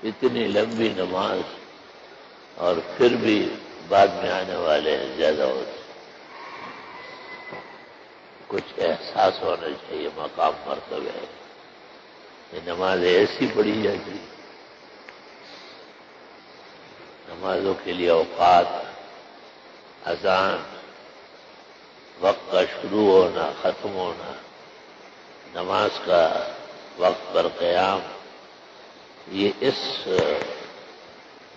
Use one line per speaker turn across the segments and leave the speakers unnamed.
اتنی لمبی نماز اور پھر بھی بعد میں آنے والے زیادہ ہوتے. کچھ احساس ہونا چاہیے مقام مرتبہ ہے. یہ نماز ایسی پڑھی جاتی، نمازوں کے لیے اوقات، اذان، وقت کا شروع ہونا ختم ہونا، نماز کا وقت پر قیام، یہ اس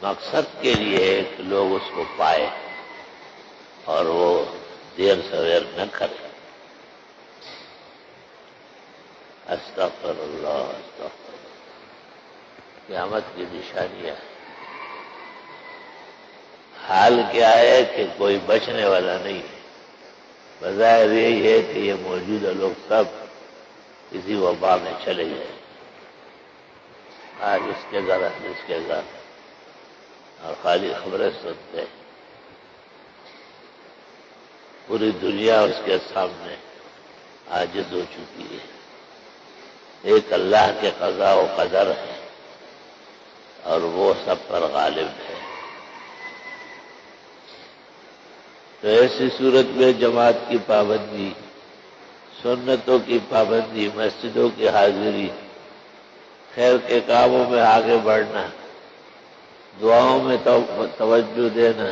مقصد کے لیے ہے کہ لوگ اس کو پائے اور وہ دیر سویر نہ کرے. استغفر اللہ استغفر اللہ. قیامت کی نشانیاں. حال کیا ہے کہ کوئی بچنے والا نہیں ہے. بظاہر یہی ہے کہ یہ موجودہ لوگ سب کسی وبا میں چلے گئے. آج اس کے گھر اس کے گھر اور خالی خبریں سنتے ہیں. پوری دنیا اس کے سامنے عاجز ہو چکی ہے. ایک اللہ کے قضاء و قدر ہے اور وہ سب پر غالب ہے. تو ایسی صورت میں جماعت کی پابندی، سنتوں کی پابندی، مسجدوں کی حاضری، خیر کے کاموں میں آگے بڑھنا، دعاؤں میں توجہ دینا،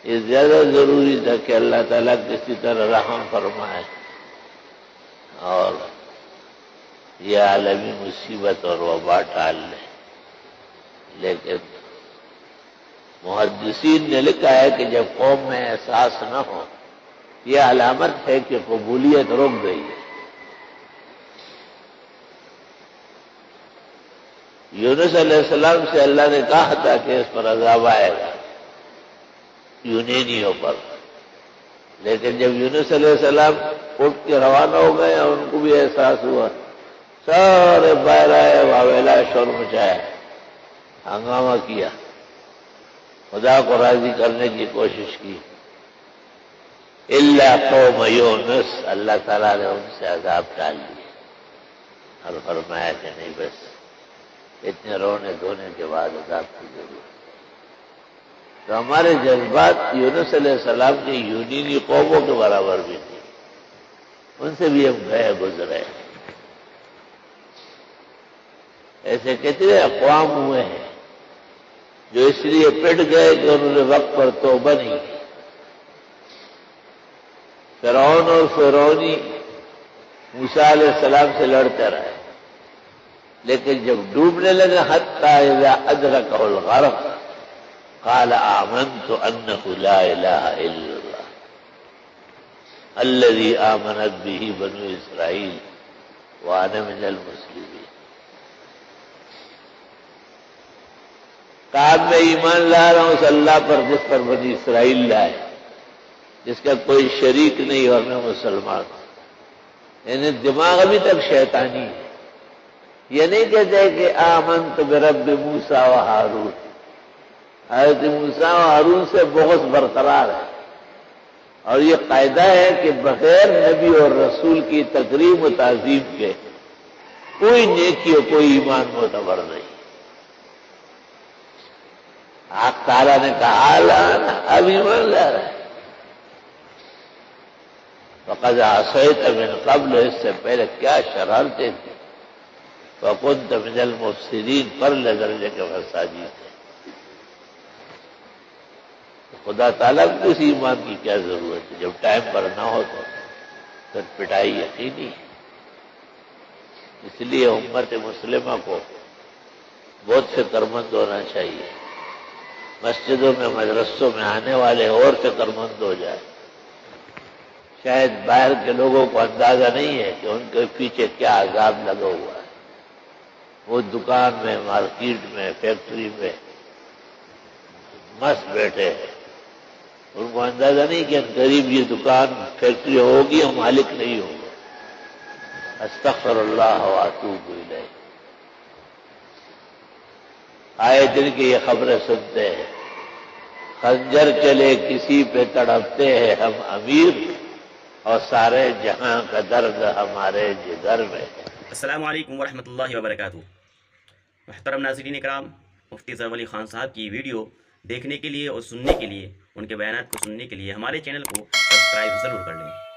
یہ زیادہ ضروری تھا کہ اللہ تعالیٰ کسی طرح رحم فرمائے اور یہ عالمی مصیبت اور وبا ٹال لے. لیکن محدثین نے لکھا ہے کہ جب قوم میں احساس نہ ہو، یہ علامت ہے کہ قبولیت رک گئی ہے. یونس علیہ السلام سے اللہ نے کہا تھا کہ اس پر عذاب آئے گا، یونینیوں پر. لیکن جب یونس علیہ السلام اٹھ کے روانہ ہو گئے اور ان کو بھی احساس ہوا، سارے باہر آئے، واویلا شور مچایا، ہنگامہ کیا، خدا کو راضی کرنے کی کوشش کی. الا قوم یونس، اللہ تعالیٰ نے ان سے عذاب ٹال دیا اور فرمایا کہ نہیں، بس اتنے رونے دھونے کے بعد عذاب کی ضرورت. تو ہمارے جذبات یونس علیہ السلام کی یونینی قوموں کے برابر بھی تھے. ان سے بھی ہم گئے گزرے. ایسے کتنے اقوام ہوئے ہیں جو اس لیے پٹ گئے کہ انہوں نے وقت پر توبہ نہیں کی. فرعون اور فرعونی موسیٰ علیہ السلام سے لڑتے رہے، لیکن جب ڈوبنے لگے حتی اذا ادرکہ الغرق قال آمنت انہ لا الہ الا اللہ الذی آمنت به بنو اسرائیل وانا من المسلمین. کہا میں ایمان لا رہا ہوں اس اللہ پر جس پر بنی اسرائیل لائے، جس کا کوئی شریک نہیں، اور میں مسلمان ہوں. یعنی دماغ ابھی تک شیطانی ہے. یہ نہیں کہتے کہ آمنت برب موسیٰ و ہارون. حضرت موسیٰ و ہارون سے بغض برقرار ہے، اور یہ قاعدہ ہے کہ بغیر نبی اور رسول کی تکریم و تعظیم کے کوئی نیکی اور کوئی ایمان معتبر نہیں. آج تعالیٰ نے کہا لانا، اب ایمان لا رہا ہے. فقد عصیت من قبل، اس سے پہلے کیا شرارتیں تھیں. وکنت من المفسدین، پر درجے کے فسادی تھے. خدا تعالیٰ کو اس ایمان کی کیا ضرورت ہے؟ جب ٹائم پر نہ ہو تو پھر پٹائی یقینی ہے. اس لیے امت مسلمہ کو بہت فکر مند ہونا چاہیے. مسجدوں میں مدرسوں میں آنے والے اور فکر مند ہو جائے. شاید باہر کے لوگوں کو اندازہ نہیں ہے کہ ان کے پیچھے کیا عذاب لگا ہوا ہے. وہ دکان میں، مارکیٹ میں، فیکٹری میں مست بیٹھے ہیں. ان کو اندازہ نہیں کہ قریب یہ دکان فیکٹری ہوگی اور مالک نہیں ہوگا. استغفر اللہ واتوب الیہ. آئے دن کی یہ خبریں سنتے ہیں. خنجر چلے کسی پہ تڑپتے ہیں ہم امیر، اور سارے جہاں کا درد ہمارے جگر میں ہے.
السلام علیکم ورحمۃ اللہ وبرکاتہ. محترم ناظرین اکرام، مفتی ظفر علی خان صاحب کی ویڈیو دیکھنے کے لیے اور سننے کے لیے، ان کے بیانات کو سننے کے لیے ہمارے چینل کو سبسکرائب ضرور کر لیں۔